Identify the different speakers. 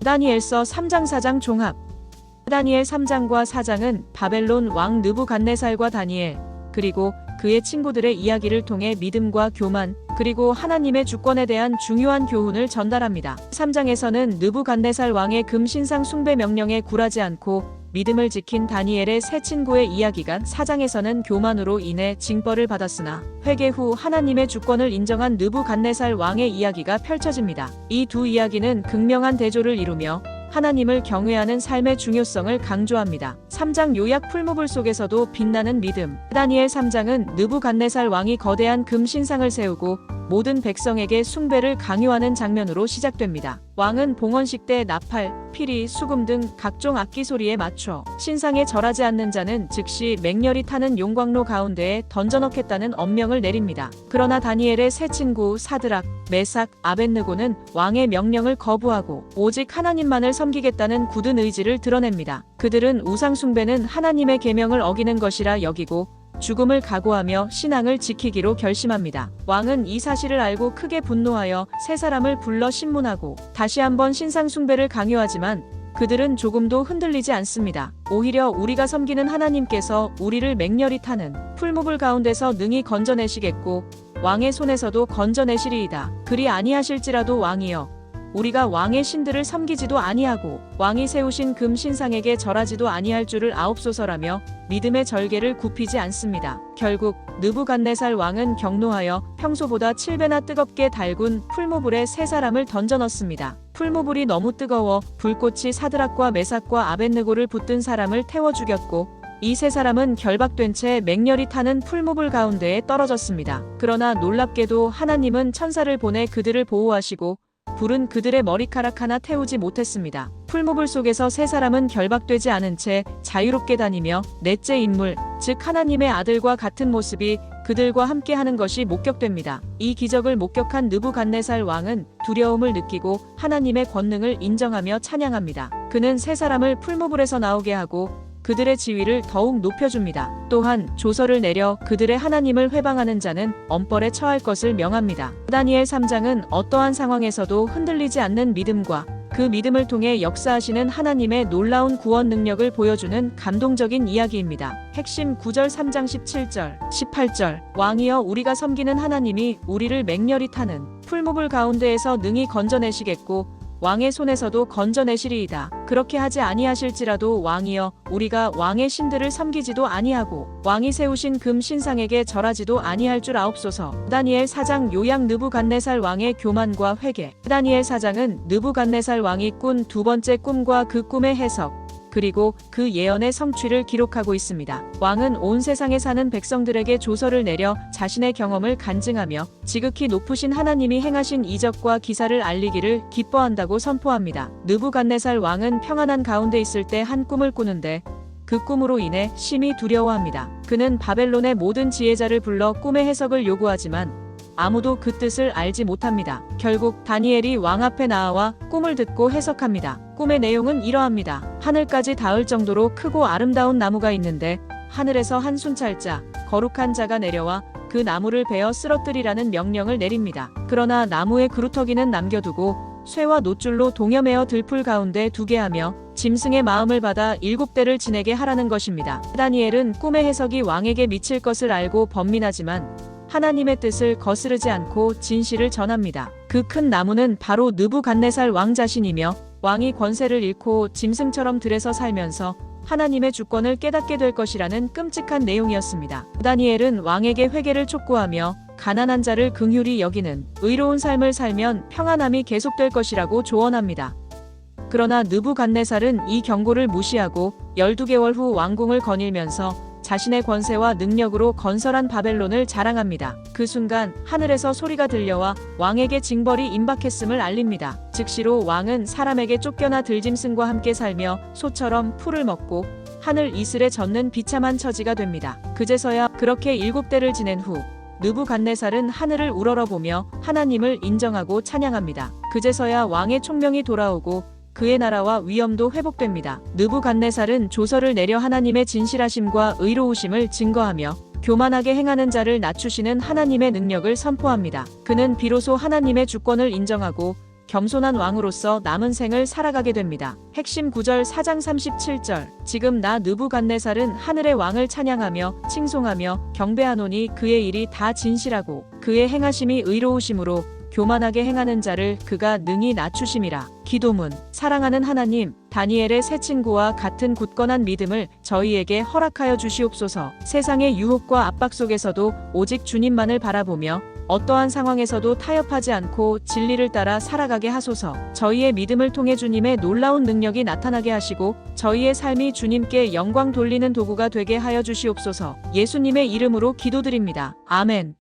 Speaker 1: 다니엘서 3장 4장 종합. 다니엘 3장과 4장은 바벨론 왕 느부갓네살과 다니엘, 그리고 그의 친구들의 이야기를 통해 믿음과 교만, 그리고 하나님의 주권에 대한 중요한 교훈을 전달합니다. 3장에서는 느부갓네살 왕의 금 신상 숭배 명령에 굴하지 않고 믿음을 지킨 다니엘의 세 친구의 이야기가, 4장에서는 교만으로 인해 징벌을 받았으나 회개 후 하나님의 주권을 인정한 느부갓네살 왕의 이야기가 펼쳐집니다. 이 두 이야기는 극명한 대조를 이루며 하나님을 경외하는 삶의 중요성을 강조합니다. 3장 요약 풀무불 속에서도 빛나는 믿음. 다니엘 3장은 느부갓네살 왕이 거대한 금 신상을 세우고 모든 백성에게 숭배를 강요하는 장면으로 시작됩니다. 왕은 봉헌식 때 나팔, 피리, 수금 등 각종 악기 소리에 맞춰 신상에 절하지 않는 자는 즉시 맹렬히 타는 용광로 가운데에 던져넣겠다는 엄명을 내립니다. 그러나 다니엘의 세 친구 사드락, 메삭, 아벳느고는 왕의 명령을 거부하고 오직 하나님만을 섬기겠다는 굳은 의지를 드러냅니다. 그들은 우상 숭배는 하나님의 계명을 어기는 것이라 여기고 죽음을 각오하며 신앙을 지키기로 결심합니다. 왕은 이 사실을 알고 크게 분노하여 세 사람을 불러 신문하고 다시 한번 신상 숭배를 강요하지만 그들은 조금도 흔들리지 않습니다. 오히려 우리가 섬기는 하나님께서 우리를 맹렬히 타는 풀무불 가운데서 능히 건져내시겠고 왕의 손에서도 건져내시리이다. 그리 아니하실지라도 왕이여, 우리가 왕의 신들을 섬기지도 아니하고 왕이 세우신 금 신상에게 절하지도 아니할 줄을 아옵소서라며 믿음의 절개를 굽히지 않습니다. 결국 느부갓네살 왕은 경노하여 평소보다 7배나 뜨겁게 달군 풀무불에 세 사람을 던져넣습니다. 풀무불이 너무 뜨거워 불꽃이 사드락과 메삭과 아벳느고를 붙든 사람을 태워 죽였고 이 세 사람은 결박된 채 맹렬히 타는 풀무불 가운데에 떨어졌습니다. 그러나 놀랍게도 하나님은 천사를 보내 그들을 보호하시고 불은 그들의 머리카락 하나 태우지 못했습니다. 풀무불 속에서 세 사람은 결박되지 않은 채 자유롭게 다니며 넷째 인물, 즉 하나님의 아들과 같은 모습이 그들과 함께 하는 것이 목격됩니다. 이 기적을 목격한 느부갓네살 왕은 두려움을 느끼고 하나님의 권능을 인정하며 찬양합니다. 그는 세 사람을 풀무불에서 나오게 하고 그들의 지위를 더욱 높여줍니다. 또한 조서를 내려 그들의 하나님을 회방하는 자는 엄벌에 처할 것을 명합니다. 다니엘 3장은 어떠한 상황에서도 흔들리지 않는 믿음과 그 믿음을 통해 역사하시는 하나님의 놀라운 구원 능력을 보여주는 감동적인 이야기입니다. 핵심 9절 3장 17절, 18절. 왕이여, 우리가 섬기는 하나님이 우리를 맹렬히 타는 풀무불 가운데에서 능히 건져내시겠고 왕의 손에서도 건져내시리이다. 그렇게 하지 아니하실지라도 왕이여, 우리가 왕의 신들을 섬기지도 아니하고 왕이 세우신 금 신상에게 절하지도 아니할 줄 아옵소서. 다니엘 4장 요약 느부갓네살 왕의 교만과 회개. 다니엘 4장은 느부갓네살 왕이 꾼 두 번째 꿈과 그 꿈의 해석, 그리고 그 예언의 성취를 기록하고 있습니다. 왕은 온 세상에 사는 백성들에게 조서를 내려 자신의 경험을 간증하며 지극히 높으신 하나님이 행하신 이적과 기사를 알리기를 기뻐한다고 선포합니다. 느부갓네살 왕은 평안한 가운데 있을 때 한 꿈을 꾸는데 그 꿈으로 인해 심히 두려워합니다. 그는 바벨론의 모든 지혜자를 불러 꿈의 해석을 요구하지만 아무도 그 뜻을 알지 못합니다. 결국 다니엘이 왕 앞에 나와 꿈을 듣고 해석합니다. 꿈의 내용은 이러합니다. 하늘까지 닿을 정도로 크고 아름다운 나무가 있는데 하늘에서 한 순찰자, 거룩한 자가 내려와 그 나무를 베어 쓰러뜨리라는 명령을 내립니다. 그러나 나무의 그루터기는 남겨두고 쇠와 놋줄로 동여매어 들풀 가운데 두게 하며 짐승의 마음을 받아 7대를 지내게 하라는 것입니다. 다니엘은 꿈의 해석이 왕에게 미칠 것을 알고 번민하지만 하나님의 뜻을 거스르지 않고 진실을 전합니다. 그 큰 나무는 바로 느부갓네살 왕 자신이며 왕이 권세를 잃고 짐승처럼 들에서 살면서 하나님의 주권을 깨닫게 될 것이라는 끔찍한 내용이었습니다. 다니엘은 왕에게 회개를 촉구하며 가난한 자를 긍휼히 여기는 의로운 삶을 살면 평안함이 계속될 것이라고 조언합니다. 그러나 느부갓네살은 이 경고를 무시하고 12개월 후 왕궁을 거닐면서 자신의 권세와 능력으로 건설한 바벨론을 자랑합니다. 그 순간 하늘에서 소리가 들려와 왕에게 징벌이 임박했음을 알립니다. 즉시로 왕은 사람에게 쫓겨나 들짐승과 함께 살며 소처럼 풀을 먹고 하늘 이슬에 젖는 비참한 처지가 됩니다. 그제서야 그렇게 7대를 지낸 후 느부갓네살은 하늘을 우러러보며 하나님을 인정하고 찬양합니다. 그제서야 왕의 총명이 돌아오고 그의 나라와 위엄도 회복됩니다. 느부갓네살은 조서를 내려 하나님의 진실하심과 의로우심을 증거하며 교만하게 행하는 자를 낮추시는 하나님의 능력을 선포합니다. 그는 비로소 하나님의 주권을 인정하고 겸손한 왕으로서 남은 생을 살아가게 됩니다. 핵심 구절 4장 37절. 지금 나 느부갓네살은 하늘의 왕을 찬양하며 칭송하며 경배하노니 그의 일이 다 진실하고 그의 행하심이 의로우심으로 교만하게 행하는 자를 그가 능히 낮추심이라. 기도문. 사랑하는 하나님, 다니엘의 새 친구와 같은 굳건한 믿음을 저희에게 허락하여 주시옵소서. 세상의 유혹과 압박 속에서도 오직 주님만을 바라보며 어떠한 상황에서도 타협하지 않고 진리를 따라 살아가게 하소서. 저희의 믿음을 통해 주님의 놀라운 능력이 나타나게 하시고 저희의 삶이 주님께 영광 돌리는 도구가 되게 하여 주시옵소서. 예수님의 이름으로 기도드립니다. 아멘.